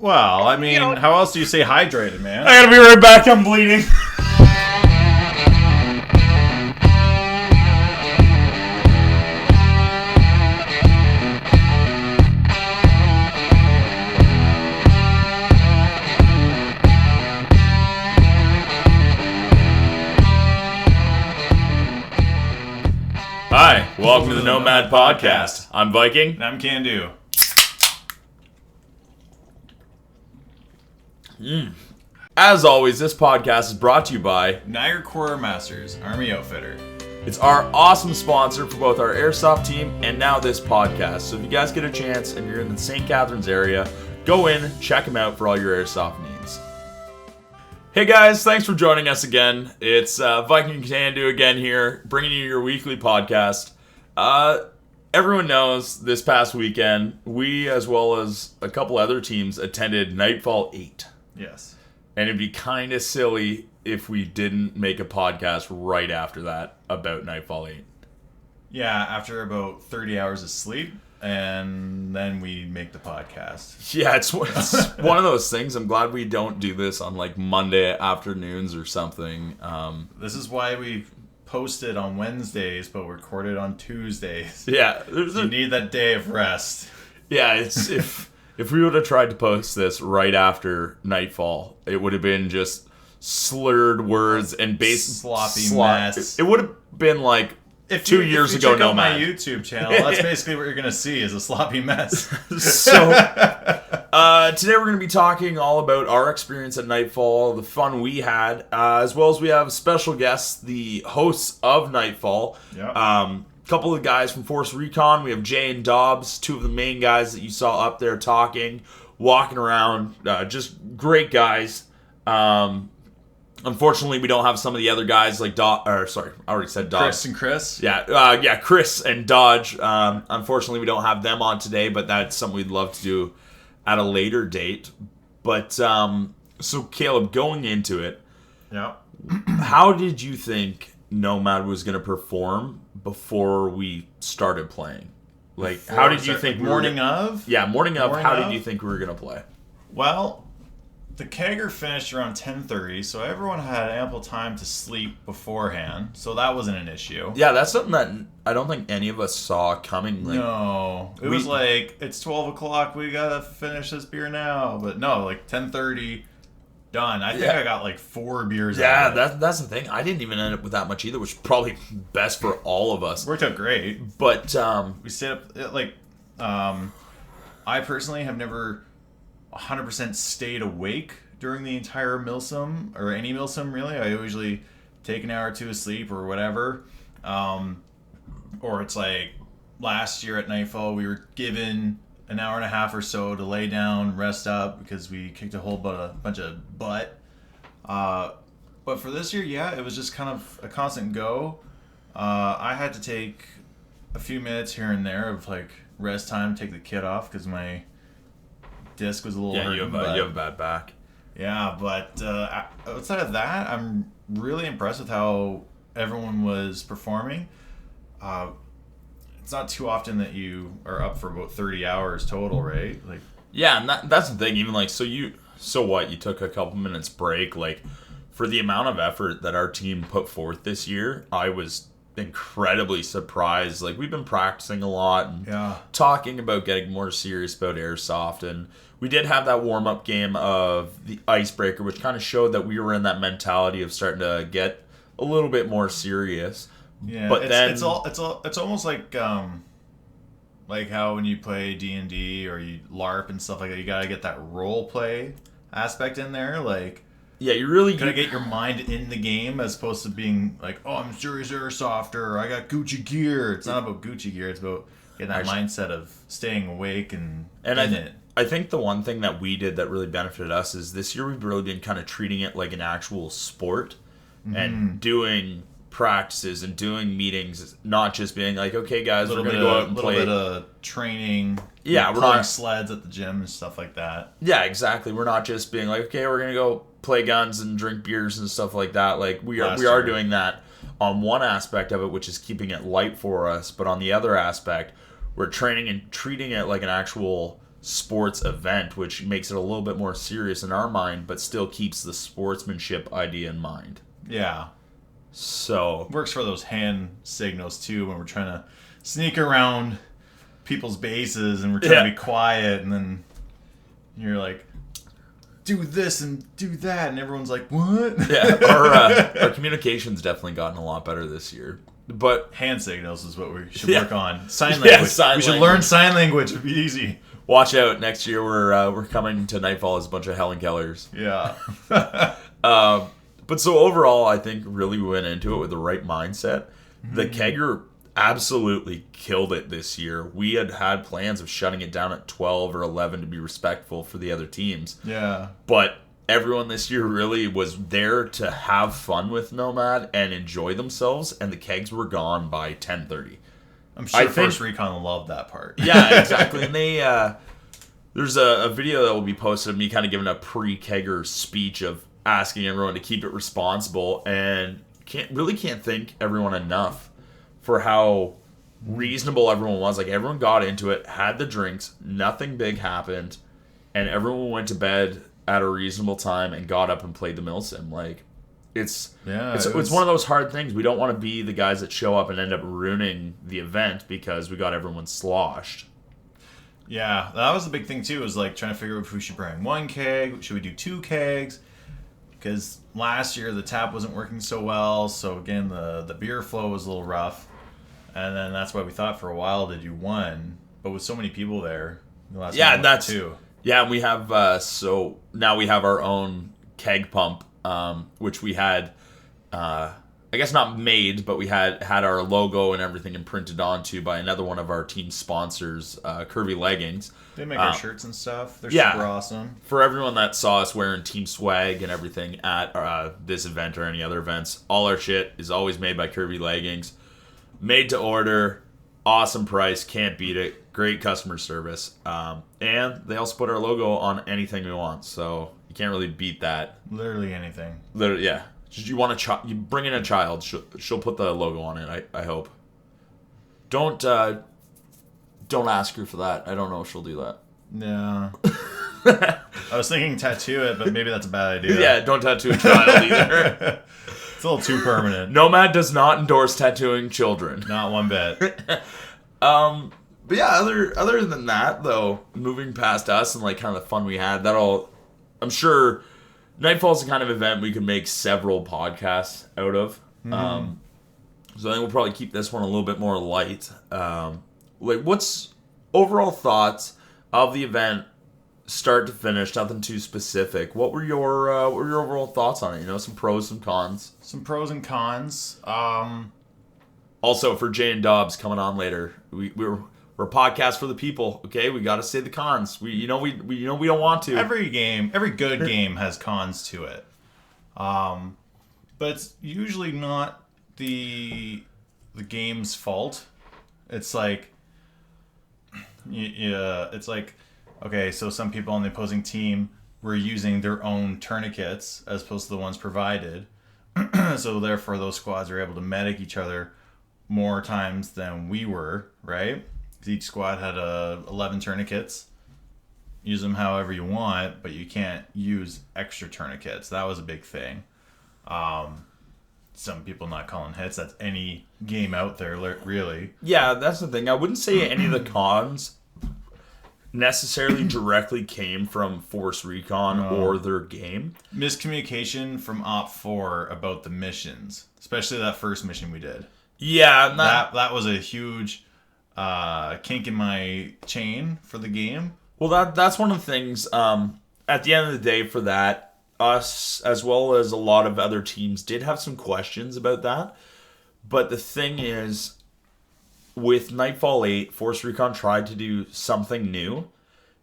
Well, I mean, how else do you say hydrated, man? I gotta be right back. I'm bleeding. Hi, welcome to the Nomad Podcast. I'm Viking. And I'm Can Do. As always, this podcast is brought to you by Niagara Quartermasters, Army Outfitter. It's our awesome sponsor for both our airsoft team and now this podcast. So if you guys get a chance and you're in the St. Catharines area, go in, check them out for all your airsoft needs. Hey guys, thanks for joining us again. It's Viking Can Do again here, bringing you your weekly podcast. Everyone knows this past weekend, we as well as a couple other teams attended Nightfall8. Yes. And it'd be kind of silly if we didn't make a podcast right after that about Nightfall8. Yeah, after about 30 hours of sleep, and then we make the podcast. Yeah, it's one of those things. I'm glad we don't do this on like Monday afternoons or something. This is why we posted on Wednesdays, but recorded on Tuesdays. Yeah. You need that day of rest. Yeah, it's if we would have tried to post this right after Nightfall, it would have been just slurred words and sloppy mess. It would have been like if 2 years if ago. Check out Nomad. my YouTube channel. That's basically what you're gonna see is a sloppy mess. So today we're gonna be talking all about our experience at Nightfall, the fun we had, as well as we have special guests, the hosts of Nightfall. Yep. Couple of guys from Force Recon. We have Jay and Dobbs, two of the main guys that you saw up there talking, walking around. Just great guys. Unfortunately, we don't have some of the other guys like I already said Dobbs. Chris and Chris. Yeah, Chris and Dodge. Unfortunately, we don't have them on today, but that's something we'd love to do at a later date. But so Caleb, going into it, how did you think Nomad was going to perform before we started playing? Like, how did you think morning of? Yeah, morning of. How did you think we were going to play? Well, the kegger finished around 10:30, so everyone had ample time to sleep beforehand, so that wasn't an issue. Yeah, that's something that I don't think any of us saw coming. Like, no, it was like, it's 12 o'clock, we gotta finish this beer now. But no, like 10:30, done. I think I got like 4 beers out of it. That's the thing. I didn't even end up with that much either, which is probably best for all of us. Worked out great. But we stayed up, like, I personally have never 100% stayed awake during the entire milsim, or any milsim really. I usually take an hour or two of sleep or whatever. Or it's like last year at Nightfall, we were given an hour and a half or so to lay down, rest up, because we kicked a whole bunch of butt. But for this year, yeah, it was just kind of a constant go. I had to take a few minutes here and there of like rest time, take the kit off because my disc was a little hurt. You have a bad back. Yeah, but outside of that, I'm really impressed with how everyone was performing. It's not too often that you are up for about 30 hours total, right? Like, yeah, and that's the thing. Even like, so what? You took a couple minutes break. Like, for the amount of effort that our team put forth this year, I was incredibly surprised. Like, we've been practicing a lot and talking about getting more serious about airsoft, and we did have that warm-up game of the icebreaker, which kind of showed that we were in that mentality of starting to get a little bit more serious. Yeah, but it's almost like how when you play D&D or you LARP and stuff like that, you gotta get that role play aspect in there. Like, yeah, you really gotta get your mind in the game as opposed to being like, oh, I'm serious airsoft, or I got Gucci gear. It's not about Gucci gear. It's about getting that mindset of staying awake and in it. I think the one thing that we did that really benefited us is this year we've really been kind of treating it like an actual sport and doing practices and doing meetings, not just being like, okay guys, we're gonna go out and play. A little bit of training, we're pulling sleds at the gym and stuff like that. Yeah, exactly. We're not just being like, okay, we're gonna go play guns and drink beers and stuff like that. Like, we are doing that on one aspect of it, which is keeping it light for us, but on the other aspect, we're training and treating it like an actual sports event, which makes it a little bit more serious in our mind, but still keeps the sportsmanship idea in mind. Yeah. So Works for those hand signals too when we're trying to sneak around people's bases and we're trying to be quiet, and then you're like, do this and do that, and everyone's like, what? Yeah, our communication's definitely gotten a lot better this year. But hand signals is what we should work on. Sign language. We should learn sign language. It'd be easy. Watch out! Next year we're coming to Nightfall as a bunch of Helen Kellers. Yeah. But so overall, I think really we went into it with the right mindset. The kegger absolutely killed it this year. We had plans of shutting it down at 12 or 11 to be respectful for the other teams. Yeah. But everyone this year really was there to have fun with Nomad and enjoy themselves, and the kegs were gone by 10:30. I'm sure Force Recon loved that part. Yeah, exactly. And they there's a video that will be posted of me kind of giving a pre-kegger speech of asking everyone to keep it responsible, and can't thank everyone enough for how reasonable everyone was. Like, everyone got into it, had the drinks, nothing big happened, and everyone went to bed at a reasonable time and got up and played the Milsim. Like, it's one of those hard things. We don't want to be the guys that show up and end up ruining the event because we got everyone sloshed. Yeah, that was the big thing too, was like trying to figure out if we should bring one keg, should we do 2 kegs? Because last year the tap wasn't working so well, so again the beer flow was a little rough, and then that's why we thought for a while to do 1, but with so many people there, that's 2. Yeah, and we have so now we have our own keg pump, which we had, I guess not made, but we had our logo and everything imprinted onto by another one of our team sponsors, Curvy Leggings. They make our shirts and stuff. They're super awesome. For everyone that saw us wearing team swag and everything at this event or any other events, all our shit is always made by Curvy Leggings. Made to order, awesome price, can't beat it, great customer service. And they also put our logo on anything we want, so you can't really beat that. Literally anything. Literally, yeah. You want you bring in a child, she'll put the logo on it. I hope. Don't ask her for that. I don't know if she'll do that. No. I was thinking tattoo it, but maybe that's a bad idea. Yeah, don't tattoo a child either. It's a little too permanent. Nomad does not endorse tattooing children. Not one bit. But yeah, other than that though, moving past us and like kind of the fun we had, I'm sure Nightfall's the kind of event we could make several podcasts out of. So I think we'll probably keep this one a little bit more light. Like, what's overall thoughts of the event, start to finish? Nothing too specific. What were your overall thoughts on it? You know, some pros, some cons. Some pros and cons. Also, for Jay and Dobbs coming on later, we're a podcast for the people. Okay, we got to say the cons. We don't want to. Every good game has cons to it. But it's usually not the game's fault. It's like, it's like, okay, so some people on the opposing team were using their own tourniquets as opposed to the ones provided. So therefore those squads are able to medic each other more times than we were, right? Because each squad had 11 tourniquets. Use them however you want, but you can't use extra tourniquets. That was a big thing. Some people not calling hits. That's any game out there, really. Yeah, that's the thing. I wouldn't say any of the cons necessarily directly came from Force Recon or their game. Miscommunication from Op 4 about the missions, especially that first mission we did. Yeah, that was a huge kink in my chain for the game. Well, that's one of the things. At the end of the day, for that, us as well as a lot of other teams did have some questions about that. But the thing is, with Nightfall8, Force Recon tried to do something new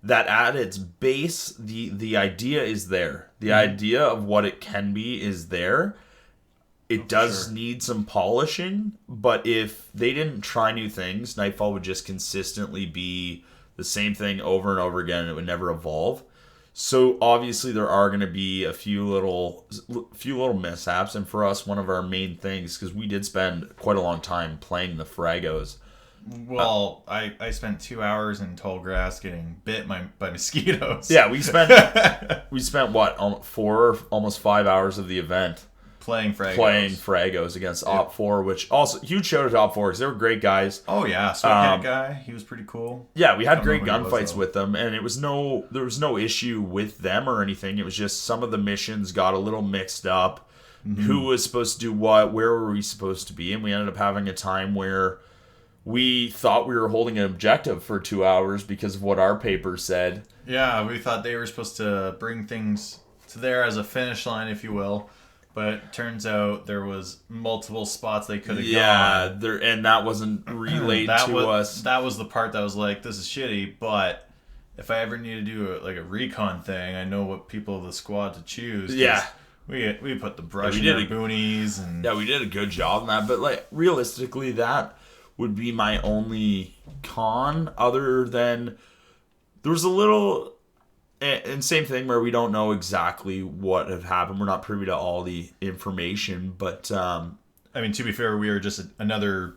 that at its base, the idea is there. The idea of what it can be is there. It does need some polishing, but if they didn't try new things, Nightfall would just consistently be the same thing over and over again, and it would never evolve. So obviously there are going to be a few little mishaps, and for us, one of our main things, because we did spend quite a long time playing the Fragos, Well, I spent 2 hours in tall grass getting bit by mosquitoes. Yeah, we spent what, almost 5 hours of the event playing Fragos against Op 4, which also huge shout out to Op 4 because they were great guys. Oh yeah, Sweatcat guy, he was pretty cool. Yeah, we had great gunfights with them, and there was no issue with them or anything. It was just some of the missions got a little mixed up. Mm-hmm. Who was supposed to do what? Where were we supposed to be? And we ended up having a time where we thought we were holding an objective for 2 hours because of what our paper said. Yeah, we thought they were supposed to bring things to there as a finish line, if you will. But it turns out there was multiple spots they could have gone. Yeah, and that wasn't relayed to us. That was the part that was like, this is shitty, but if I ever need to do a recon thing, I know what people of the squad to choose. Yeah. We put the brush in our boonies. And yeah, we did a good job on that. But realistically, that would be my only con, other than there was a little... And same thing where we don't know exactly what had happened. We're not privy to all the information, but... I mean, to be fair, we were just another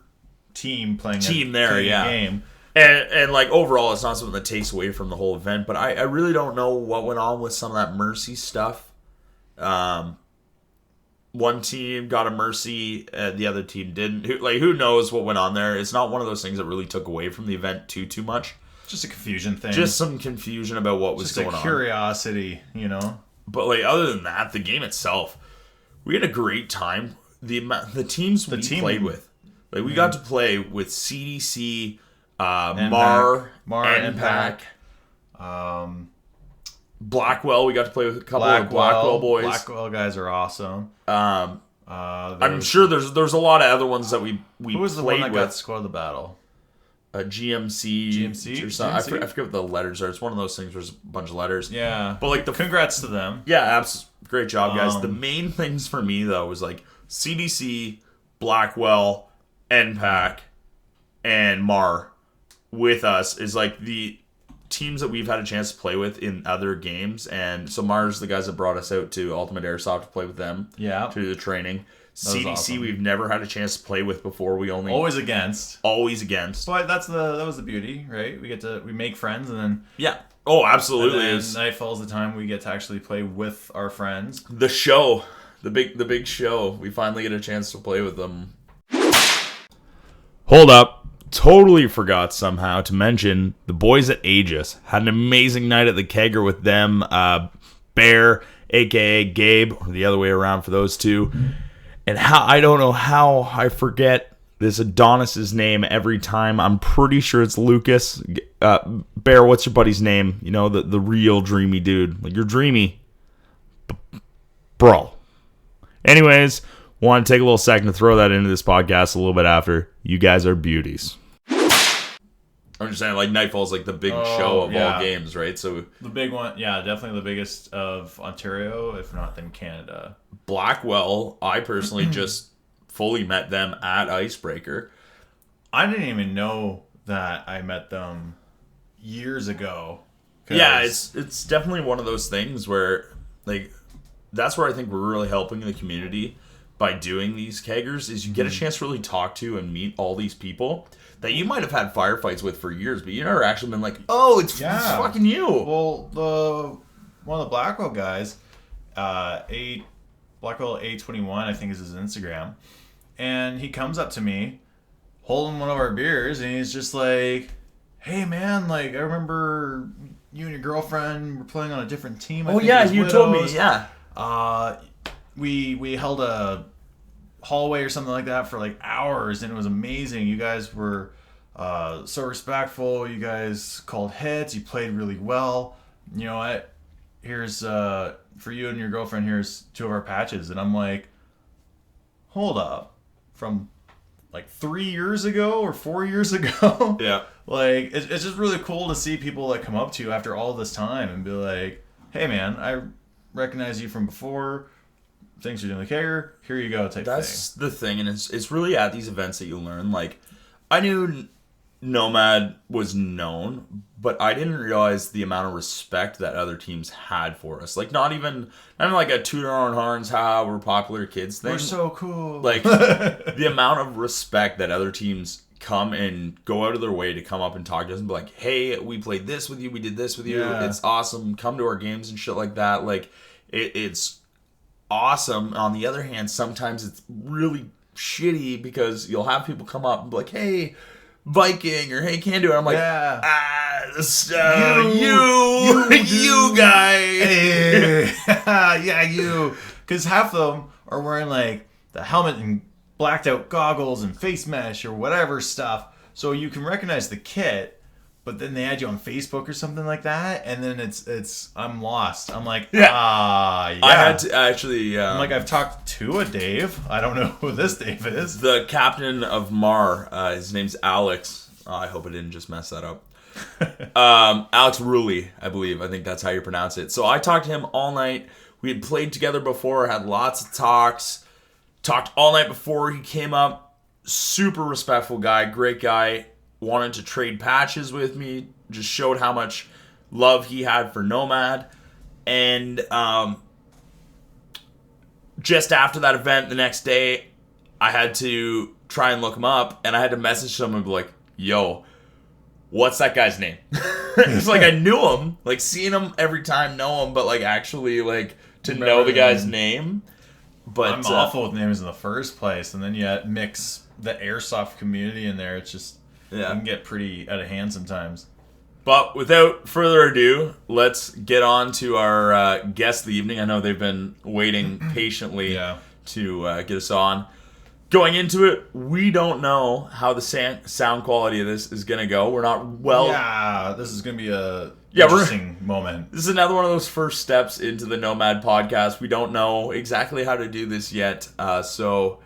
team playing a game. And overall, it's not something that takes away from the whole event, but I really don't know what went on with some of that mercy stuff. One team got a mercy, the other team didn't. Who knows what went on there? It's not one of those things that really took away from the event too much. Just a confusion thing. Just some confusion about what was going on. Just a curiosity, you know? But, other than that, the game itself, we had a great time. The teams we played with. We got to play with CDC, Mar, NPAC. Blackwell, we got to play with a couple of Blackwell boys. Blackwell guys are awesome. I'm sure there's a lot of other ones that we played with. Who was the one that got Squad of the Battle? GMC or something. I forget what the letters are. It's one of those things where there's a bunch of letters. Yeah. But congrats to them. Yeah, great job, guys. The main things for me, though, was CDC, Blackwell, NPAC, and Mar with us is the teams that we've had a chance to play with in other games. And so Mar's the guys that brought us out to Ultimate Airsoft to play with them. Yeah. To do the training. CDC awesome. We've never had a chance to play with before. We only always against. But that was the beauty, right? We make friends and then absolutely. And then Nightfall's the time we get to actually play with our friends. The show, the big show. We finally get a chance to play with them. Hold up. Totally forgot somehow to mention the boys at Aegis. Had an amazing night at the kegger with them. Bear, aka Gabe, or the other way around for those two. And I don't know how I forget this Adonis's name every time. I'm pretty sure it's Lucas. Bear, what's your buddy's name? You know, the real dreamy dude. You're dreamy. Bro. Anyways, want to take a little second to throw that into this podcast a little bit after. You guys are beauties. I'm just saying, Nightfall's the big show of all games, right? So the big one, yeah, definitely the biggest of Ontario, if not then Canada. Blackwell, I personally just fully met them at Icebreaker. I didn't even know that I met them years ago. Yeah, it's definitely one of those things where, that's where I think we're really helping the community by doing these keggers, is you get a chance to really talk to and meet all these people that you might have had firefights with for years, but you never actually been it's fucking you. Well, one of the Blackwell guys, Blackwell A21, I think is his Instagram, and he comes up to me holding one of our beers, and he's just like, "Hey man, I remember you and your girlfriend were playing on a different team." You told me, yeah. We held a hallway or something like that for hours, and it was amazing. You guys were so respectful. You guys called hits. You played really well. You know what? Here's for you and your girlfriend. Here's 2 of our patches. And I'm like, hold up, from 3 years ago or 4 years ago. Yeah. It's just really cool to see people that come up to you after all this time and be like, hey man, I recognize you from before. Thanks for doing the kegger. Here you go, That's the thing, and it's really at these events that you learn. I knew Nomad was known, but I didn't realize the amount of respect that other teams had for us. Not even a toot our own horns, we're popular kids thing. We're so cool. The amount of respect that other teams come and go out of their way to come up and talk to us and be like, hey, we played this with you, we did this with you, it's awesome, come to our games and shit like that. Like, it's awesome. On the other hand, sometimes it's really shitty because you'll have people come up and be like, hey, Viking, or hey, Can Do it. I'm like, you guy. Yeah, you. Because half of them are wearing like the helmet and blacked out goggles and face mesh or whatever stuff, so you can recognize the kit. But then they add you on Facebook or something like that, and then it's I'm lost. I'm like, I had to actually. I'm like, I've talked to a Dave. I don't know who this Dave is. The captain of Mar, his name's Alex. I hope I didn't just mess that up. Alex Rulli, I believe. I think that's how you pronounce it. So I talked to him all night. We had played together before, had lots of talks. Talked all night before he came up. Super respectful guy, great guy. Wanted to trade patches with me. Just showed how much love he had for Nomad. And just after that event, the next day, I had to try and look him up. And I had to message him and be like, yo, what's that guy's name? It's like I knew him. Like, seeing him every time, know him. But, like, actually, like, to know the guy's name. But I'm awful with names in the first place. And then you mix the airsoft community in there. It's just... it can get pretty out of hand sometimes. But without further ado, let's get on to our guest of the evening. I know they've been waiting patiently to get us on. Going into it, we don't know how the sound quality of this is going to go. We're not well... yeah, this is going to be a interesting moment. This is another one of those first steps into the Nomad podcast. We don't know exactly how to do this yet. So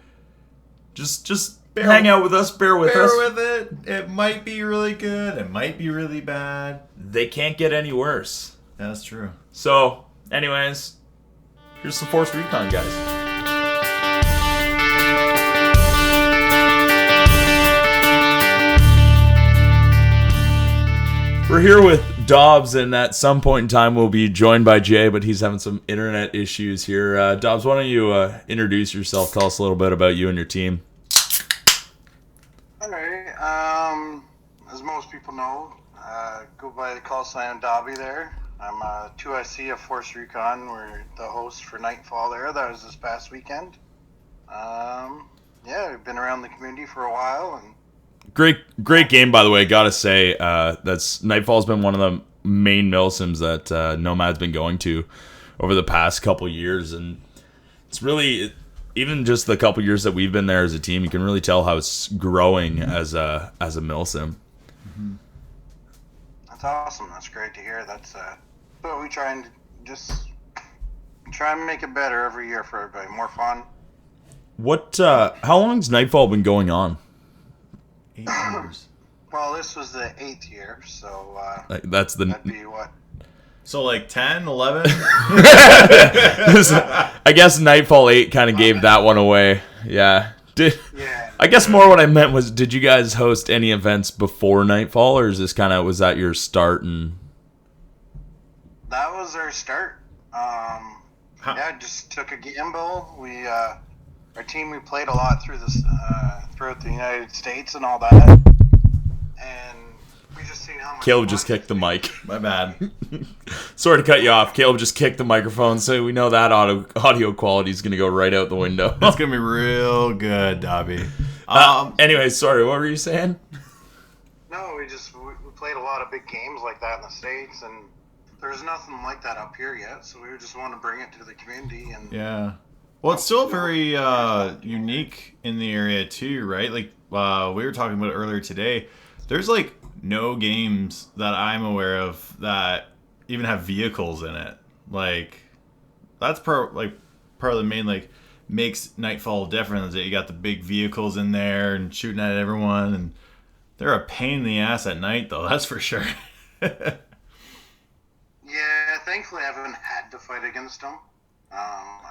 just hang out with us. Bear with us. Bear with it. It might be really good. It might be really bad. They can't get any worse. That's true. So, anyways, here's some Force Recon, guys. We're here with Dobbs, and at some point in time we'll be joined by Jay, but he's having some internet issues here. Dobbs, why don't you introduce yourself? Tell us a little bit about you and your team. Alright, as most people know, go by the call sign Dobby there. I'm a 2IC of Force Recon. We're the host for Nightfall there. That was this past weekend. We've been around the community for a while. And Great game, by the way. Gotta say, that's Nightfall's been one of the main milsims that Nomad's been going to over the past couple years, and it's really... even just the couple years that we've been there as a team, you can really tell how it's growing as a milsim. Mm-hmm. That's awesome. That's great to hear. That's but we try and just try and make it better every year for everybody. More fun. What? How long's Nightfall been going on? 8 years. Well, this was the 8th year, so that'd be what? So like 10, 11? I guess Nightfall8 kind of gave that one away. Yeah. I guess more what I meant was, did you guys host any events before Nightfall, or is this was that your start? And that was our start. Just took a gamble. We our team, we played a lot throughout the United States and all that, and we just seen how much. Caleb just kicked the mic. My bad. Sorry to cut you off. Caleb just kicked the microphone, so we know that audio quality is going to go right out the window. It's going to be real good, Dobby. Anyway, sorry, what were you saying? No, we played a lot of big games like that in the States, and there's nothing like that up here yet, so we just want to bring it to the community. And yeah. Well, it's still very unique in the area, too, right? Like, we were talking about it earlier today. There's, like, no games that I'm aware of that even have vehicles in it. Like, that's part of the main, like, makes Nightfall different is that you got the big vehicles in there and shooting at everyone, and they're a pain in the ass at night, though, that's for sure. Yeah, thankfully I haven't had to fight against them.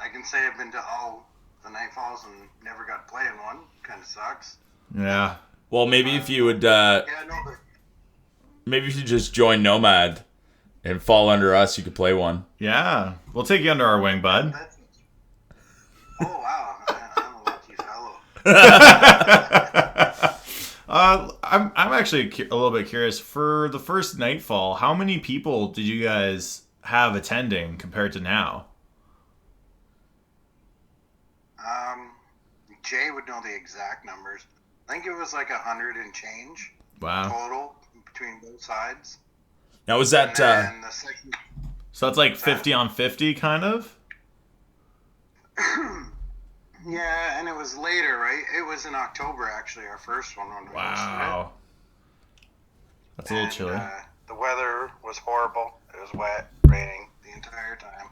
I can say I've been to all the Nightfalls and never got to play in one. Kind of sucks. Yeah. Well, maybe if you would... maybe if you just join Nomad and fall under us, you could play one. Yeah. We'll take you under our wing, bud. Oh, wow. I'm a lucky fellow. I'm actually a little bit curious. For the first Nightfall, how many people did you guys have attending compared to now? Jay would know the exact numbers. I think it was like 100 and change Wow. total between both sides. Now, was that... And the second, So that's like 50 on 50, kind of? yeah, and it was later, right? It was in October, actually, our first one. When we Wow. That's a little chilly. The weather was horrible. It was wet, raining the entire time.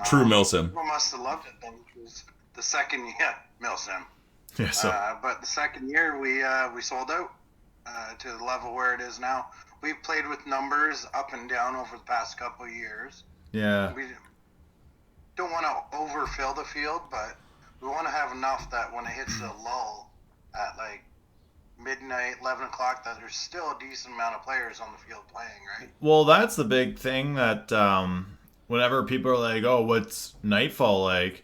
True Milsim. People must have loved it then, because the second year, Milsim. Yeah, so But the second year, we sold out to the level where it is now. We've played with numbers up and down over the past couple of years. yeah. We don't want to overfill the field, but we want to have enough that when it hits the lull at like midnight, 11 o'clock, that there's still a decent amount of players on the field playing, right? Well, that's the big thing that whenever people are like, "Oh, what's Nightfall like?"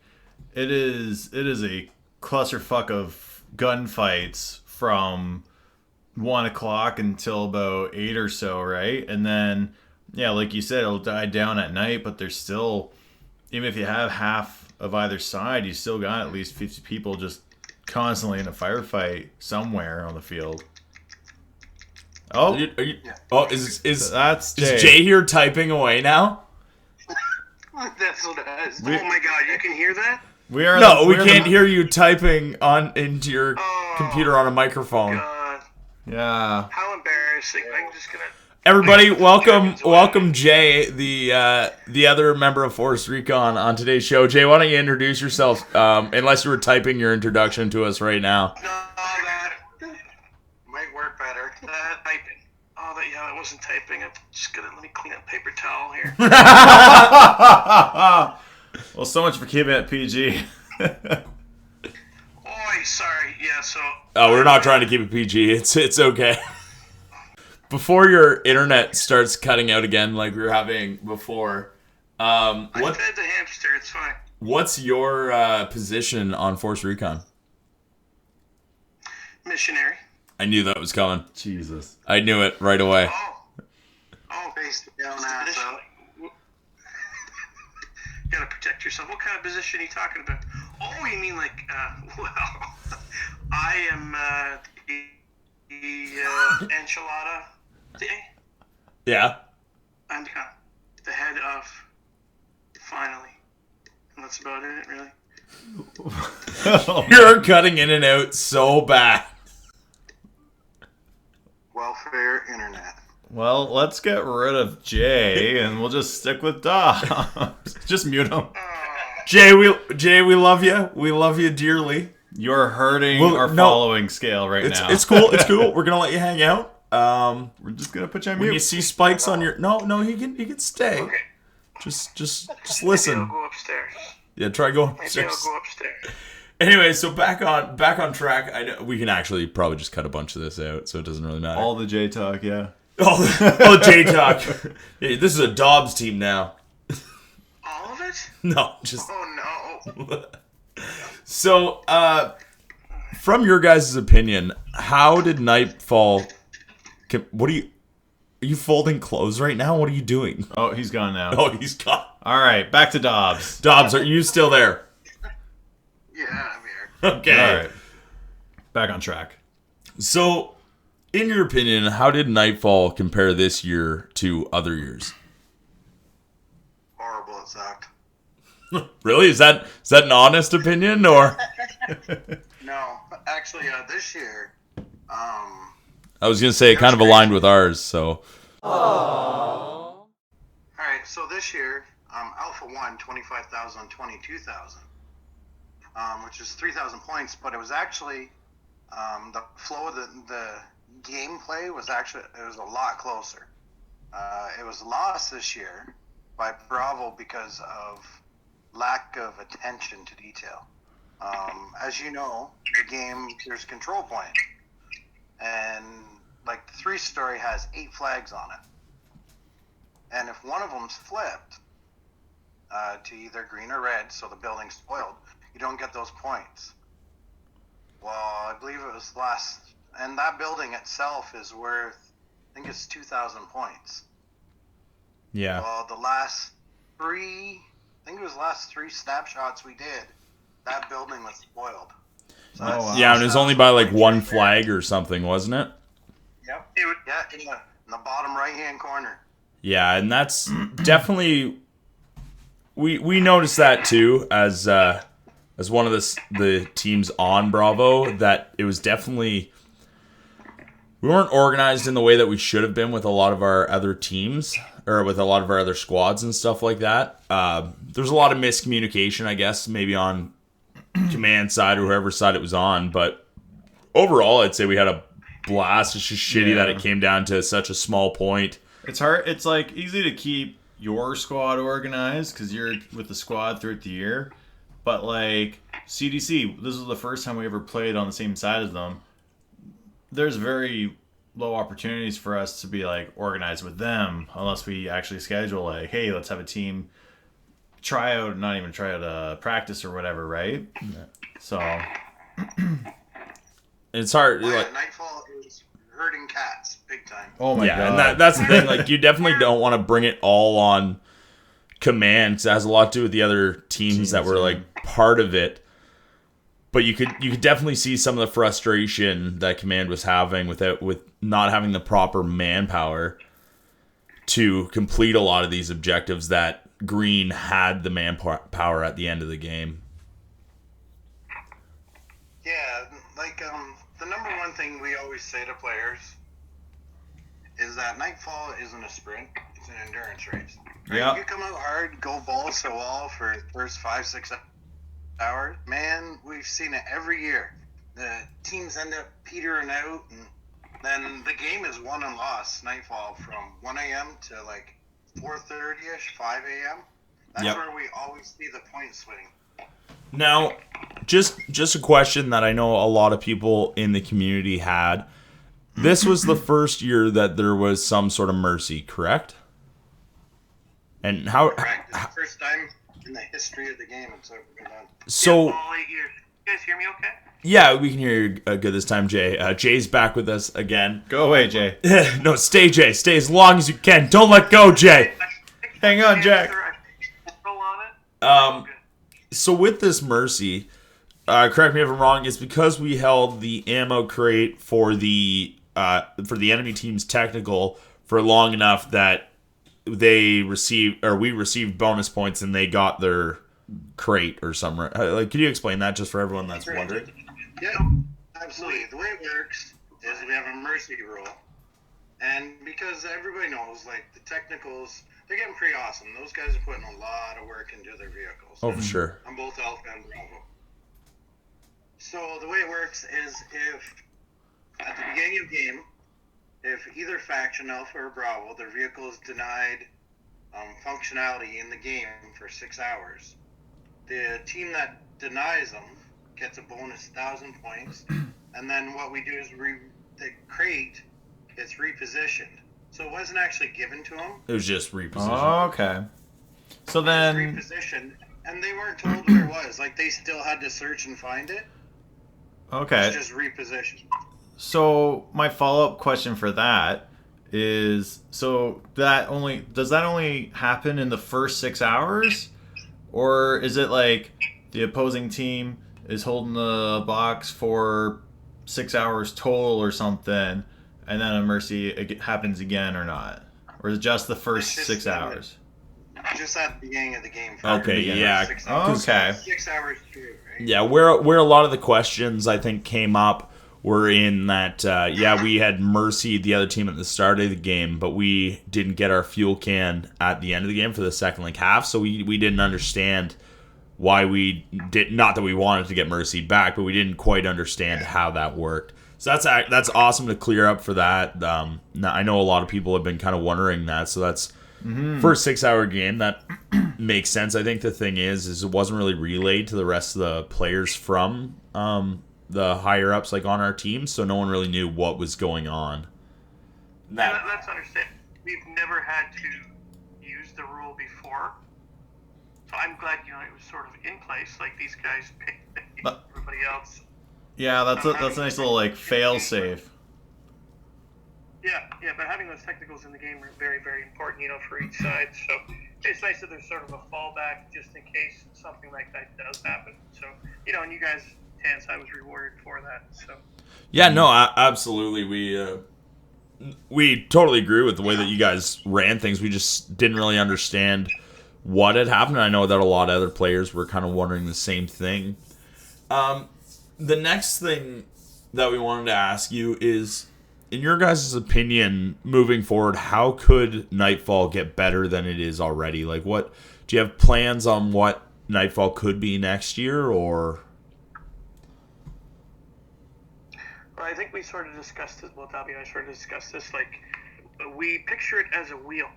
It is a clusterfuck of gunfights from 1 o'clock until about 8 or so, right? And then, yeah, like you said, it'll die down at night, but there's still, even if you have half of either side, you still got at least 50 people just constantly in a firefight somewhere on the field. Oh, Are you, oh, is that's Jay. Is Jay here typing away now? That's what it is. Oh my god, you can hear that? We are No, we can't hear you typing into your computer on a microphone. God, Yeah. how embarrassing. I'm just gonna... Everybody, welcome Jay, the other member of Force Recon on today's show. Jay, why don't you introduce yourself? Unless you were typing your introduction to us right now. No, that might work better. Typing. Oh, that wasn't typing. I'm just gonna let me clean up paper towel here. Well, so much for keeping it PG. Oi, sorry. Yeah, so... Oh, we're not trying to keep it PG. It's okay. Before your internet starts cutting out again, like we were having before, I fed the hamster. It's fine. what's your position on Force Recon? Missionary. I knew that was coming. Jesus. I knew it right away. Oh, face down ass up. Gotta protect yourself. What kind of position are you talking about? Oh, you mean like, well, I am the enchilada thing. Yeah. I'm the head of, finally. And that's about it, really. You're cutting in and out so bad. Welfare internet. Well, let's get rid of Jay and we'll just stick with Dobbs. Just mute him. Jay, we love you. We love you dearly. You're hurting our following scale right now. It's cool. It's cool. We're gonna let you hang out. We're just gonna put you on When mute. you see spikes on your no, he can stay. Okay. Just Maybe listen. I'll go upstairs. Yeah, try going Maybe upstairs. I'll go upstairs. Anyway, so back on track. I know we can actually probably just cut a bunch of this out, so it doesn't really matter. All the J talk, yeah. All the J talk. Yeah, this is a Dobbs team now. All of it? No, just Oh, no. so. From your guys' opinion, how did Nightfall? What are you folding clothes right now? What are you doing? Oh, he's gone now. Oh, he's gone. All right, back to Dobbs. Dobbs, are you still there? Yeah, I'm here. Okay. All right. Back on track. So, in your opinion, how did Nightfall compare this year to other years? Horrible, it sucked. Really? Is that an honest opinion or? No, actually, this year, I was gonna say it kind of aligned with ours. So. all right, so this year, Alpha won 25,000, 22,000, which is 3,000 points, but it was actually, the flow of the gameplay was actually, it was a lot closer. It was lost this year by Bravo because of lack of attention to detail. As you know, the game, there's control point. And, like, the 3-story has 8 flags on it. And if one of them's flipped to either green or red, so the building's spoiled, you don't get those points. Well, I believe it was and that building itself is worth, I think it's 2,000 points. Yeah. Well, the last three snapshots we did, that building was spoiled. So wow. Yeah, and it was only by like one flag or something, wasn't it? Yep. In the bottom right-hand corner. Yeah, and that's definitely we noticed that too as one of the teams on Bravo, that it was definitely, we weren't organized in the way that we should have been with a lot of our other teams or with a lot of our other squads and stuff like that. There's a lot of miscommunication, I guess, maybe on command side or whoever side it was on, but overall I'd say we had a blast. It's just shitty that it came down to such a small point. It's hard. It's like easy to keep your squad organized because you're with the squad throughout the year. But like CDC, this is the first time we ever played on the same side as them. There's very low opportunities for us to be like organized with them unless we actually schedule like, hey, let's have a team tryout, not even tryout, practice or whatever, right? Yeah. So it's hard. Well, like, Nightfall is hurting cats big time. oh my god. And that's the thing. Like, you definitely don't want to bring it all on command because it has a lot to do with the other teams that were like part of it. But you could definitely see some of the frustration that command was having with not having the proper manpower to complete a lot of these objectives that Green had the manpower at the end of the game. Yeah, like the number one thing we always say to players is that Nightfall isn't a sprint; it's an endurance race. Right? Yeah. You come out hard, go balls to wall for the first 5-6 hours. Man, we've seen it every year. The teams end up petering out, and then the game is won and lost. Nightfall from 1 a.m. to like 4:30ish, 5 a.m. That's where we always see the point swing. Now, just a question that I know a lot of people in the community had. This was the first year that there was some sort of mercy, correct? And how? Correct. It's the first time in the history of the game it's ever been done. So, all 8 years. You guys hear me okay? yeah, we can hear you good this time, Jay. Jay's back with us again. Go away, Jay. No, stay, Jay. Stay as long as you can. Don't let go, Jay. Hang on, Jack. So with this mercy, correct me if I'm wrong, it's because we held the ammo crate for the enemy team's technical for long enough that we received bonus points and they got their crate or something. Like, could you explain that just for everyone that's wondering? Yeah, absolutely. The way it works is we have a mercy rule, and because everybody knows, like, the technicals, they're getting pretty awesome. Those guys are putting a lot of work into their vehicles. Oh, for sure. On both Alpha and Bravo. So the way it works is if at the beginning of the game, if either faction, Alpha or Bravo, their vehicle is denied functionality in the game for 6 hours, the team that denies them gets a bonus 1,000 points, and then what we do is the crate gets repositioned. So it wasn't actually given to them. It was just repositioned. Oh, okay. So then, repositioned, and they weren't told where it was. Like, they still had to search and find it. okay. It's just repositioned. So my follow-up question for that is, so does that only happen in the first 6 hours, or is it like the opposing team is holding the box for 6 hours total or something, and then a mercy happens again or not, or is it just the first 6 hours? Just at the beginning of the game. Okay, yeah. 6 hours. Okay. 6 hours through, right? Yeah, where a lot of the questions I think came up were in that, we had mercied the other team at the start of the game, but we didn't get our fuel can at the end of the game for the second half, so we didn't understand why we did, not that we wanted to get mercied back, but we didn't quite understand how that worked. So that's awesome to clear up for that. Now, I know a lot of people have been kind of wondering that, so that's for a 6 hour game, that makes sense. I think the thing is it wasn't really relayed to the rest of the players from the higher ups, like on our team, so no one really knew what was going on. Let's understand. We've never had to use the rule before, so I'm glad it was sort of in place. Like, these guys picked everybody else Yeah, that's a nice little like fail safe. Yeah, but having those technicals in the game are very, very important, for each side. So it's nice that there's sort of a fallback just in case something like that does happen. So, and you guys, Tans, I was rewarded for that. So. Yeah, no, absolutely. We totally agree with the way that you guys ran things. We just didn't really understand what had happened. I know that a lot of other players were kind of wondering the same thing. The next thing that we wanted to ask you is, in your guys' opinion, moving forward, how could Nightfall get better than it is already? Like, what do you have plans on what Nightfall could be next year, or? Well, I think we sort of discussed this. Well, Dobby and I sort of discussed this. Like, we picture it as a wheel.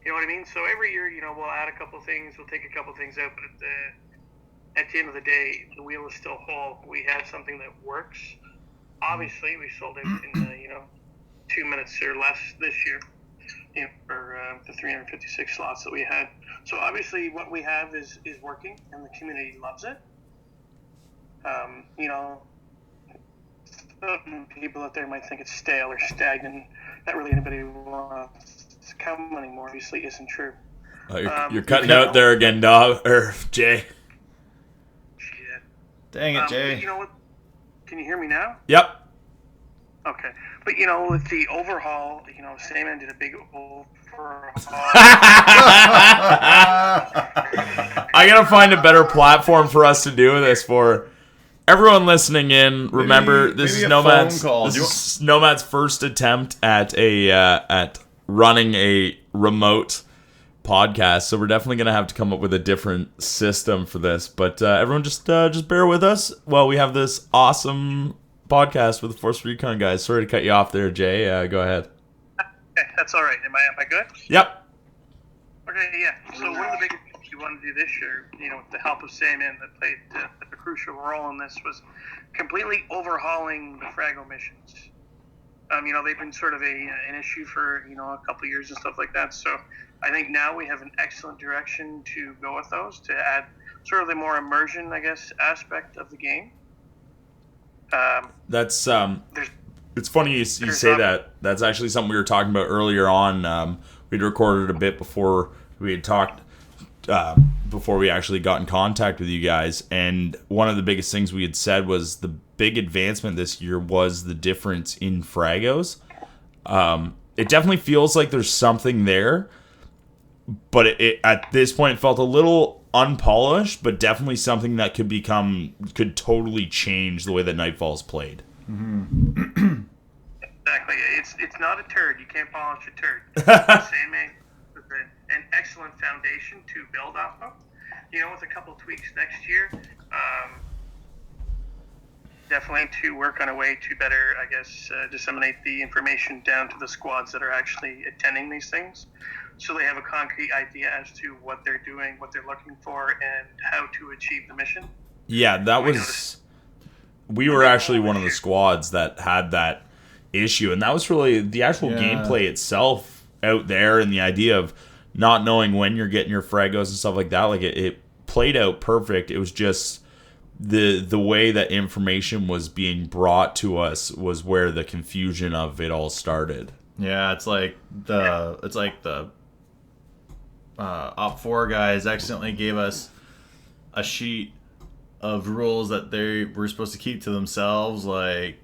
You know what I mean? So every year, we'll add a couple things, we'll take a couple things out, but at the end of the day, the wheel is still whole. We have something that works. Obviously, we sold it in 2 minutes or less this year, for the 356 slots that we had. So obviously, what we have is working, and the community loves it. Some people out there might think it's stale or stagnant. Not really anybody wants to come anymore. Obviously, isn't true. You're cutting out there again, Dob or Jay. Shit. Dang it, Jay. You know what? Can you hear me now? Yep. Okay. But, with the overhaul, Sam did a big overhaul. I gotta find a better platform for us to do this for. Everyone listening in, remember this is Nomad's first attempt at running a remote podcast, so we're definitely gonna have to come up with a different system for this. But everyone, just bear with us while we have this awesome podcast with the Force Recon guys. Sorry to cut you off there, Jay. Go ahead. Okay, that's all right. Am I good? Yep. Okay, yeah. So one of the biggest things we wanted to do this year, with the help of Sam that played a crucial role in this, was completely overhauling the Frago missions. They've been sort of an issue for a couple of years and stuff like that. So I think now we have an excellent direction to go with those to add sort of the more immersion, I guess, aspect of the game. That's it's funny you say that. That's actually something we were talking about earlier on. We'd recorded a bit before we had talked, before we actually got in contact with you guys. And one of the biggest things we had said was the big advancement this year was the difference in Fragos. It definitely feels like there's something there, but it at this point it felt a little unpolished, but definitely something that could totally change the way that Nightfall's played. Mm-hmm. Exactly. It's not a turd. You can't polish a turd. Sandman is an excellent foundation to build off of. With a couple tweaks next year, definitely to work on a way to better, I guess, disseminate the information down to the squads that are actually attending these things, so they have a concrete idea as to what they're doing, what they're looking for, and how to achieve the mission. Yeah, that was. We were actually one of the squads that had that issue, and that was really the actual gameplay itself out there, and the idea of not knowing when you're getting your fragos and stuff like that. Like it played out perfect. It was just the way that information was being brought to us was where the confusion of it all started. Yeah, it's like the Op 4 guys accidentally gave us a sheet of rules that they were supposed to keep to themselves, like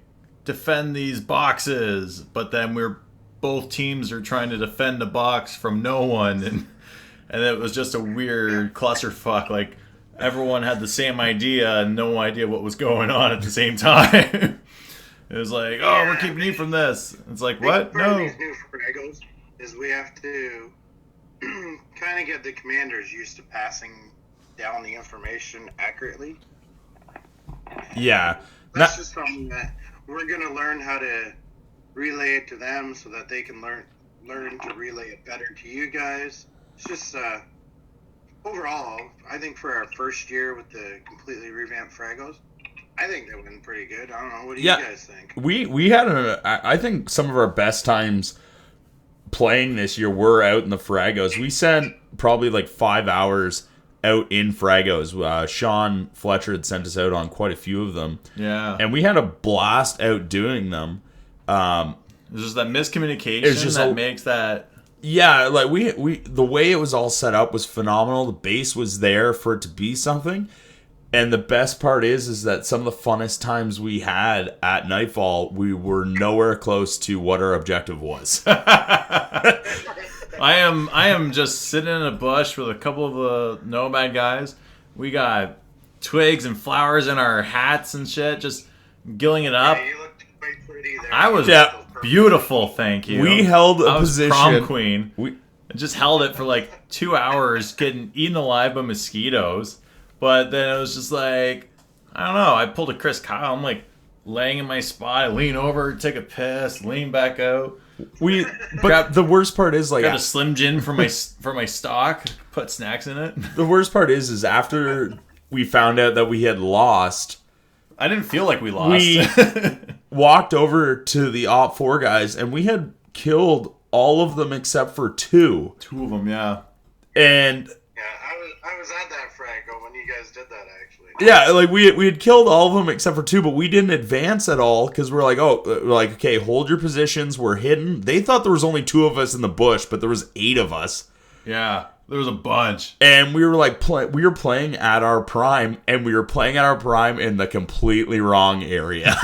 defend these boxes, but then both teams are trying to defend a box from no one, and it was just a weird clusterfuck. Like everyone had the same idea and no idea what was going on at the same time. It was like, oh, we're keeping you from this. It's like, what? No. These new fragos is we have to kind of get the commanders used to passing down the information accurately. Yeah. That's just something that we're going to learn how to relay it to them so that they can learn to relay it better to you guys. It's just overall, I think for our first year with the completely revamped Fragos, I think they went pretty good. I don't know. What do you guys think? We had I think some of our best times playing this year were out in the Fragos. We spent probably like 5 hours out in Fragos. Sean Fletcher had sent us out on quite a few of them. Yeah. And we had a blast out doing them. There's just that miscommunication that makes that... Yeah, like we the way it was all set up was phenomenal. The base was there for it to be something. And the best part is that some of the funnest times we had at Nightfall, we were nowhere close to what our objective was. I am just sitting in a bush with a couple of the Nomad guys. We got twigs and flowers in our hats and shit, just gilling it up. Yeah, you looked quite pretty there. I was beautiful, thank you. We held a I was position. prom queen. I just held it for like 2 hours, getting eaten alive by mosquitoes. But then it was just like, I don't know. I pulled a Chris Kyle. I'm like laying in my spot. I lean over, take a piss, lean back out. But the worst part is like Got a Slim Jim for my stock. Put snacks in it. the worst part is after we found out that we had lost, I didn't feel like we lost. we walked over to the Op 4 guys and we had killed all of them except for 2. 2 of them, yeah. And Yeah, I was at that Franco when you guys did that, actually. yeah, like we had killed all of them except for 2, but we didn't advance at all because we're like, okay, hold your positions. We're hidden. They thought there was only 2 of us in the bush, but there was 8 of us. Yeah, there was a bunch. And we were like, we were playing at our prime, and we were playing at our prime in the completely wrong area.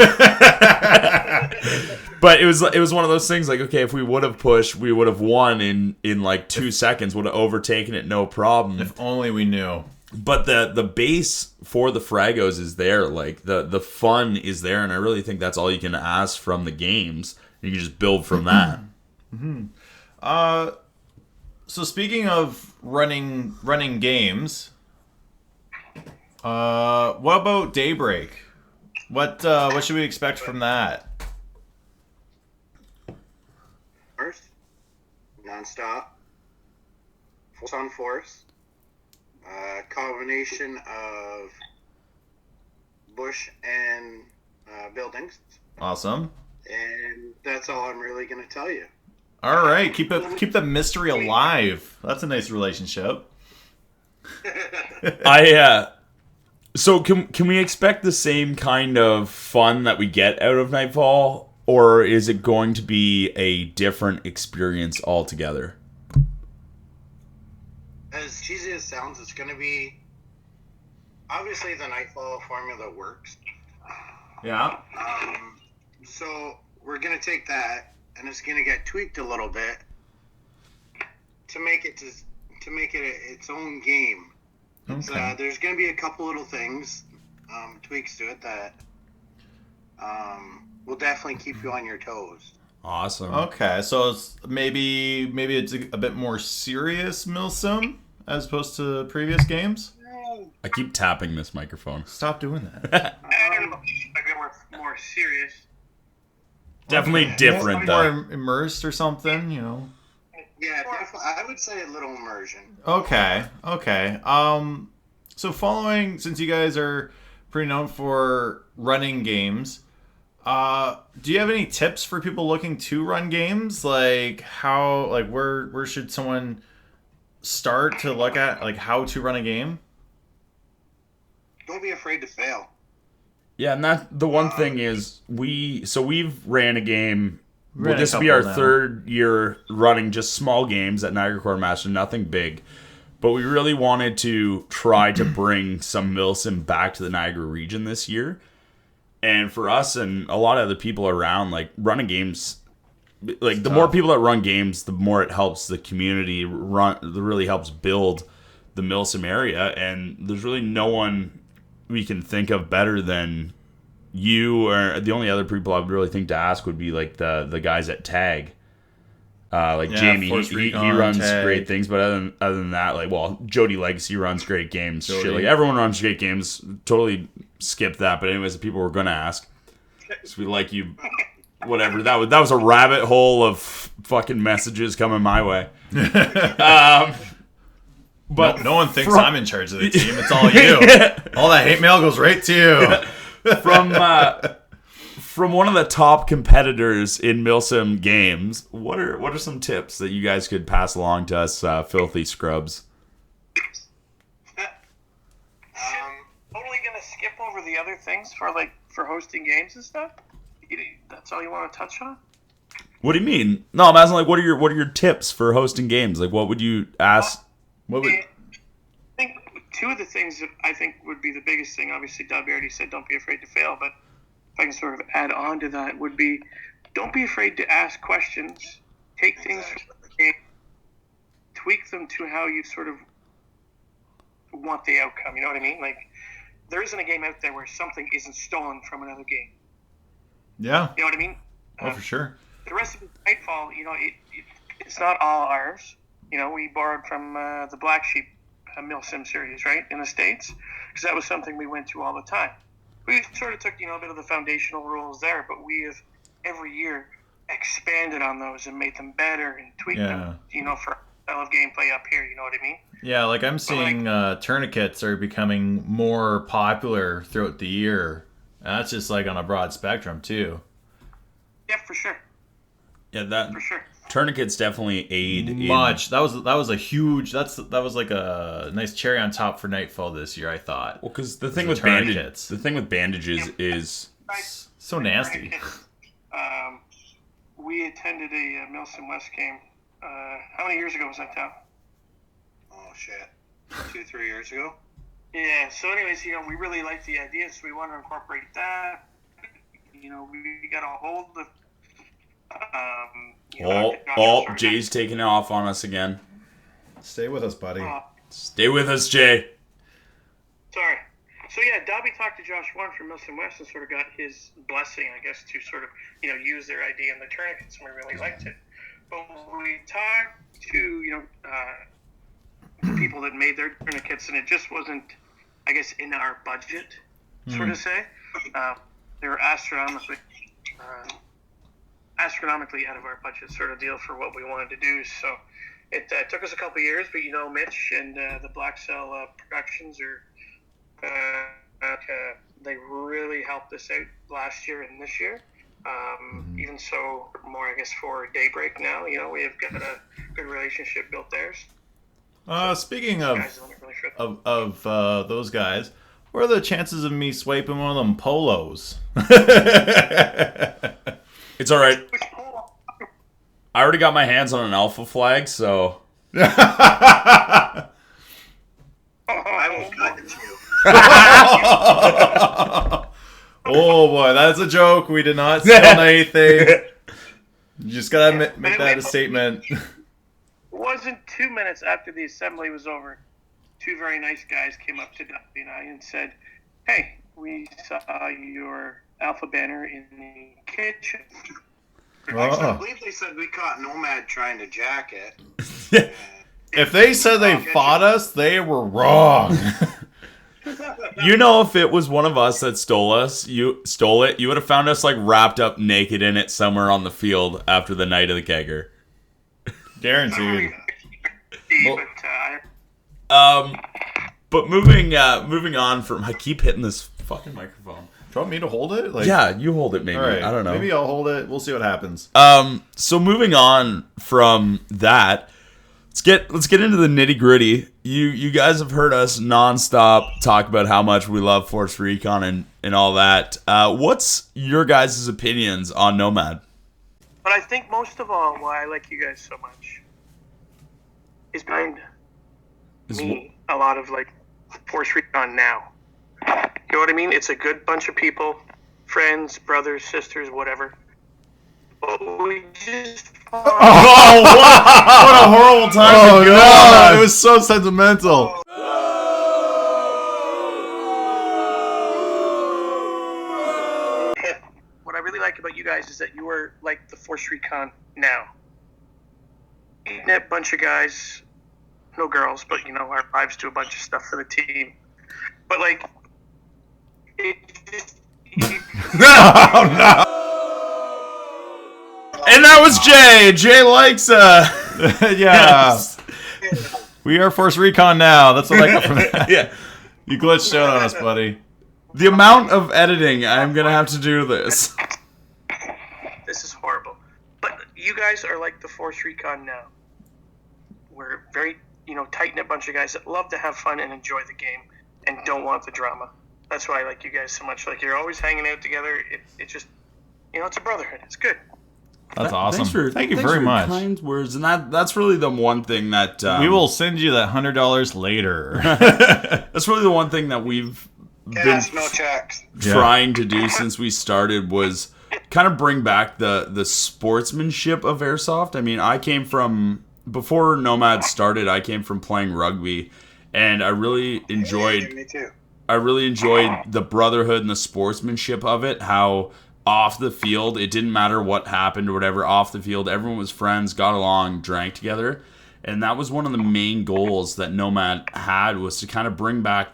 But it was one of those things like, okay, if we would have pushed, we would have won in like 2 seconds, would have overtaken it, no problem. If only we knew. But the base for the Fragos is there, like the fun is there, and I really think that's all you can ask from the games. You can just build from that. So speaking of running games, what about Daybreak? What should we expect from that? First, non-stop, full on force, combination of bush and buildings, Awesome. and that's all I'm really going to tell you. All right, keep the mystery alive. That's a nice relationship. So can we expect the same kind of fun that we get out of Nightfall, or is it going to be a different experience altogether? As cheesy as it sounds, it's going to be obviously the Nightfall formula works. Yeah. So we're going to take that, and it's going to get tweaked a little bit to make it its own game. Okay. There's going to be a couple little things, tweaks to it that will definitely keep you on your toes. Awesome. Okay, so it's maybe it's a bit more serious Milsim as opposed to previous games. I keep tapping this microphone. Stop doing that. More serious. Definitely Okay. different, more though. immersed or something, you know. Yeah, definitely, I would say a little immersion. Okay. So since you guys are pretty known for running games, do you have any tips for people looking to run games? Like where should someone start to look at like how to run a game? Don't be afraid to fail. Yeah, and that the one thing is we've ran a game. Ran a This will be our couple now. 3rd year running just small games at Niagara Quartermaster, nothing big. But we really wanted to try to bring some Milsim back to the Niagara region this year. And for us and a lot of other people around, like running games, like the more people that run games, the more it helps the community run. It really helps build the Milsim area. And there's really no one we can think of better than you, or the only other people I would really think to ask would be like the guys at Tag. Jamie, Force he Recon, runs Tag. great things, but other than that, Jody Legacy runs great games. Jody. Shit, like everyone runs great games. Totally skip that. But anyways, the people were gonna ask, so we like you. Whatever. That was a rabbit hole of fucking messages coming my way. But no one thinks I'm in charge of the team. It's all you. All that hate mail goes right to you. From one of the top competitors in Milsim games, what are some tips that you guys could pass along to us, filthy scrubs? over the other things for hosting games and stuff? That's all you want to touch on? What do you mean? No, I'm asking, like, what are your tips for hosting games? Like, what would you ask? What would... I think two of the things that I think would be the biggest thing, obviously, Dobby already said don't be afraid to fail, but if I can sort of add on to that, would be don't be afraid to ask questions. Take things from the game, tweak them to how you sort of want the outcome. You know what I mean? Like, there isn't a game out there where something isn't stolen from another game. Yeah. You know what I mean? Oh, for sure. The rest of Nightfall, it's not all ours. We borrowed from the Black Sheep Milsim series, right, in the States, because that was something we went to all the time. We sort of took, a bit of the foundational rules there, but we have every year expanded on those and made them better and tweaked them, for style of gameplay up here. You know what I mean? Yeah, like I'm seeing tourniquets are becoming more popular throughout the year. That's just like on a broad spectrum too. Yeah, for sure. Yeah, that for sure. Tourniquets definitely aid much. That was a huge. That was like a nice cherry on top for Nightfall this year, I thought. Well, because the thing with bandages is so nasty. We attended a Milsim West game. How many years ago was that, Tom? Oh shit, 2-3 years ago. Yeah. So, anyways, we really liked the idea, so we want to incorporate that. We got a hold of. Jay's taking it off on us again. Stay with us, buddy. Stay with us, Jay. Sorry. So yeah, Dobby talked to Josh Warren from Milsim West and sort of got his blessing, I guess, to sort of use their idea in the tourniquets, and we really liked it. But we talked to the people that made their tourniquets, and it just wasn't, I guess, in our budget, sort of say. They were astronomically out of our budget sort of deal for what we wanted to do. So it took us a couple of years, but Mitch and the Black Cell Productions they really helped us out last year and this year. Even so, more I guess for Daybreak now. We have got a good relationship built there. Speaking of those guys, what are the chances of me swiping one of them polos? It's all right. I already got my hands on an alpha flag, so. I will cut it to you. Oh boy, that's a joke. We did not steal anything. You just gotta make that a statement. It wasn't 2 minutes after the assembly was over, two very nice guys came up to Duffy and I and said, "Hey, we saw your alpha banner in the kitchen." Actually, I believe they said we caught Nomad trying to jack it. If they said they fought us, they were wrong. If it was one of us that stole it, you would have found us like wrapped up naked in it somewhere on the field after the night of the kegger. Guaranteed. But moving on from, I keep hitting this fucking microphone. Do you want me to hold it? Yeah, you hold it maybe. All right, I don't know. Maybe I'll hold it. We'll see what happens. So moving on from that, let's get into the nitty gritty. You guys have heard us nonstop talk about how much we love Force Recon and all that. What's your guys' opinions on Nomad? But I think most of all, why I like you guys so much is behind me a lot of like Force Recon now. You know what I mean? It's a good bunch of people, friends, brothers, sisters, whatever. But we just what a horrible time to go. God. It was so sentimental. What I really like about you guys is that you are like the Force Recon now. A bunch of guys, no girls, but our wives do a bunch of stuff for the team. But like, it just no. And that was Jay. Jay likes yeah. We are Force Recon now. That's what I got from that. Yeah. You glitched out on us, buddy. The amount of editing I'm gonna have to do this. This is horrible. But you guys are like the Force Recon now. We're very, tight-knit bunch of guys that love to have fun and enjoy the game and don't want the drama. That's why I like you guys so much. Like, you're always hanging out together. It just, it's a brotherhood. It's good. That's awesome. Thank you thanks very for much. Kind words, and that's really the one thing that we will send you that $100 later. That's really the one thing that we've Cash, been no checks. trying to do since we started was kind of bring back the sportsmanship of airsoft. I mean, I came from, before Nomad started, I came from playing rugby, and I really enjoyed. Yeah, me too. I really enjoyed the brotherhood and the sportsmanship of it. How off the field, it didn't matter what happened or whatever. Off the field, everyone was friends, got along, drank together, and that was one of the main goals that Nomad had, was to kind of bring back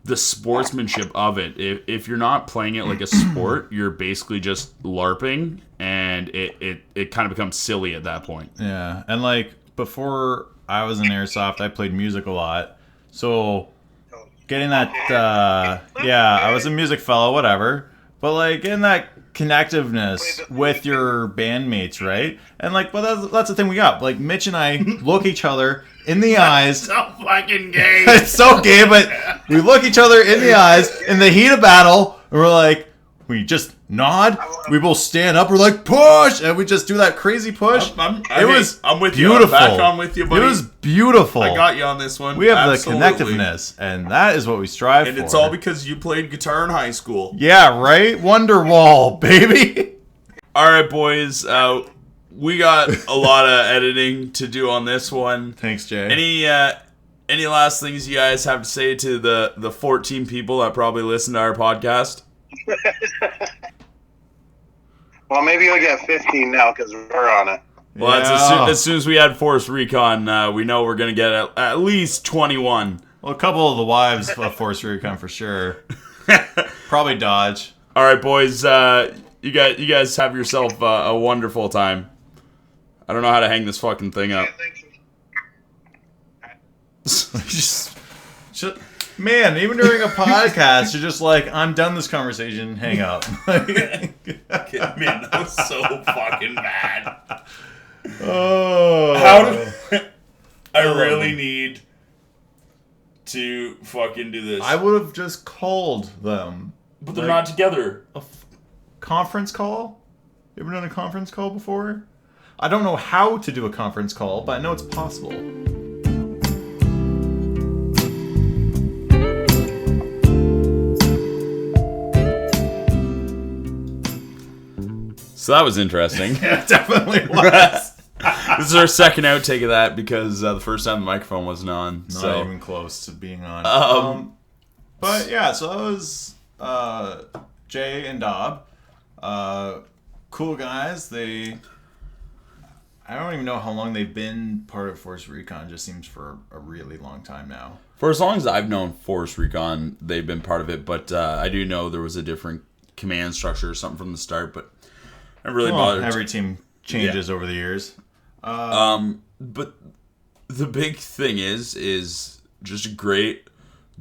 the sportsmanship of it. If you're not playing it like a sport, you're basically just LARPing, and it kind of becomes silly at that point. Yeah, and like before I was in airsoft, I played music a lot, so getting that, I was a music fellow, whatever. But, like, getting that connectiveness with your bandmates, right? And, like, well, that's the thing we got. Like, Mitch and I look each other in the eyes. So fucking gay. It's so gay, but we look each other in the eyes in the heat of battle, and we're like, we just nod. We both stand up. We're like, push! And we just do that crazy push. I'm with beautiful. you. I'm back on with you, buddy. It was beautiful. I got you on this one. We have Absolutely. the connectiveness, and that is what we strive for. And it's all because you played guitar in high school. Yeah, right? Wonderwall, baby. All right, boys. We got a lot of editing to do on this one. Thanks, Jay. Any last things you guys have to say to the 14 people that probably listen to our podcast? Well, maybe you'll get 15 now because we're on it. Well, that's as soon as we had Force Recon, we know we're going to get at least 21. Well, a couple of the wives of Force Recon for sure. Probably Dodge. All right, boys. You guys have yourself a wonderful time. I don't know how to hang this fucking thing up. just, man, even during a podcast, you're just like, I'm done this conversation, hang up. Man, that was so fucking bad. Oh. I really need to fucking do this. I would have just called them. But they're not together. Conference call? You ever done a conference call before? I don't know how to do a conference call, but I know it's possible. So that was interesting. Yeah, it definitely was. This is our second outtake of that because the first time the microphone wasn't on. Not even close to being on. But yeah, so that was Jay and Dob. Cool guys. I don't even know how long they've been part of Force Recon. It just seems for a really long time now. For as long as I've known Force Recon, they've been part of it. But I do know there was a different command structure or something from the start. But I really bothered. Every team changes over the years. But the big thing is just a great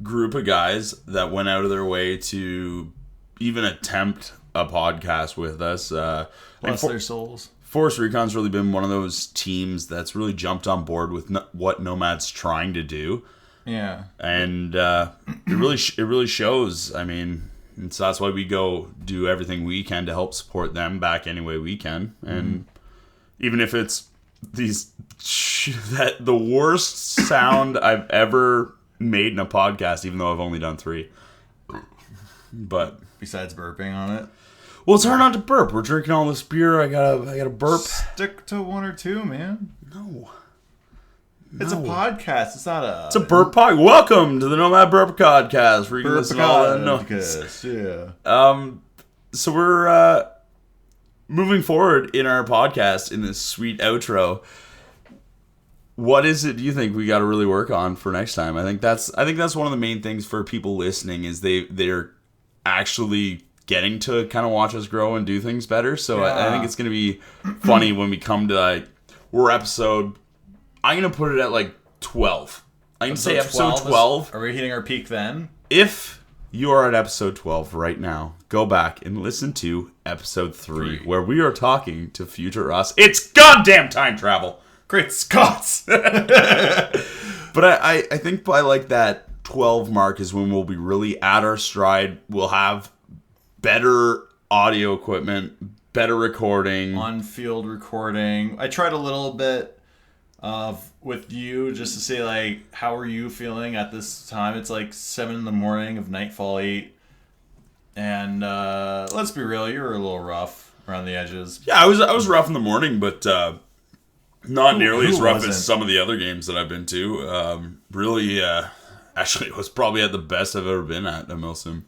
group of guys that went out of their way to even attempt a podcast with us. Bless their souls. Force Recon's really been one of those teams that's really jumped on board with what Nomad's trying to do. Yeah. And it really shows. I mean, so that's why we go do everything we can to help support them back any way we can. And even if it's the worst sound I've ever made in a podcast, even though I've only done 3. But besides burping on it. Well, it's hard not to burp. We're drinking all this beer. I gotta burp. Stick to 1 or 2, man. No. It's a podcast. It's not a... It's a burp podcast. Welcome to the Nomad Burp Podcast, where you can listen to all that noise. Yeah. So we're moving forward in our podcast in this sweet outro. What is it do you think we got to really work on for next time? I think that's one of the main things for people listening is they're actually getting to kind of watch us grow and do things better. So I think it's going to be funny when we come to we're episode. I'm going to put it at like 12. I'm going to say episode 12. Are we hitting our peak then? If you are at episode 12 right now, go back and listen to episode 3, where we are talking to future us. It's goddamn time travel. Great Scots! But I think by like that 12 mark is when we'll be really at our stride. We'll have better audio equipment, better recording. On-field recording. I tried a little bit with you just to say, like, how are you feeling at this time? It's like 7 in the morning of Nightfall 8. And let's be real, you were a little rough around the edges. Yeah, I was rough in the morning, but not nearly as rough wasn't? as some of the other games that I've been to. Really, actually, it was probably at the best I've ever been at Milsim.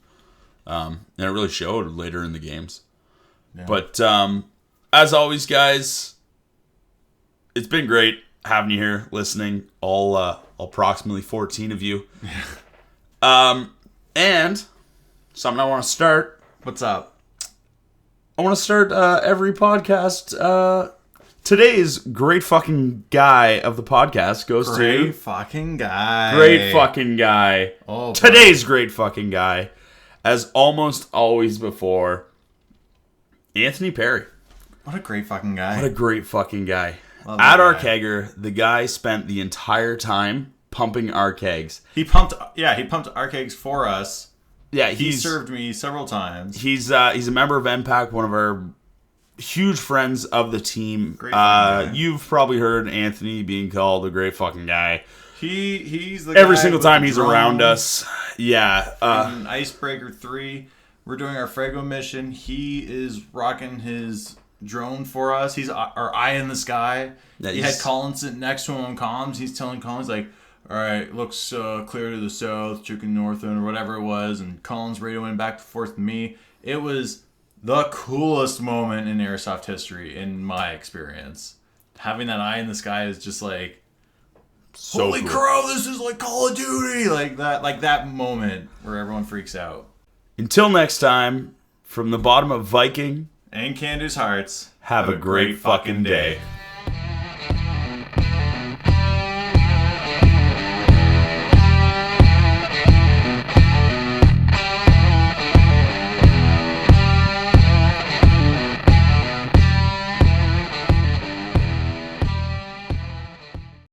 And it really showed later in the games. Yeah. But as always, guys, it's been great having you here, listening, all approximately 14 of you. And something I want to start. What's up? I want to start every podcast. Today's great fucking guy of the podcast goes to... Great fucking guy. Great fucking guy. Oh, Today's great fucking guy. As almost always before, Anthony Perry. What a great fucking guy. What a great fucking guy. Love At that our guy. kegger, the guy spent the entire time pumping our kegs. He pumped our kegs for us. Yeah, He served me several times. He's a member of NPAC, one of our huge friends of the team. Great fucking guy. You've probably heard Anthony being called a great fucking guy. He's the Every guy single with time the he's drone. around us. Yeah. In Icebreaker 3, we're doing our Frago mission. He is rocking his drone for us. He's our eye in the sky. Yeah, he had Colin sitting next to him on comms. He's telling Colin, like, all right, looks clear to the south, chicken north end, or whatever it was. And Colin's radioing back and forth with me. It was the coolest moment in airsoft history, in my experience. Having that eye in the sky is just like, so holy cool. crow, this is like Call of Duty. Like that moment where everyone freaks out. Until next time, from the bottom of Viking And Candace Hearts, have a great fucking day.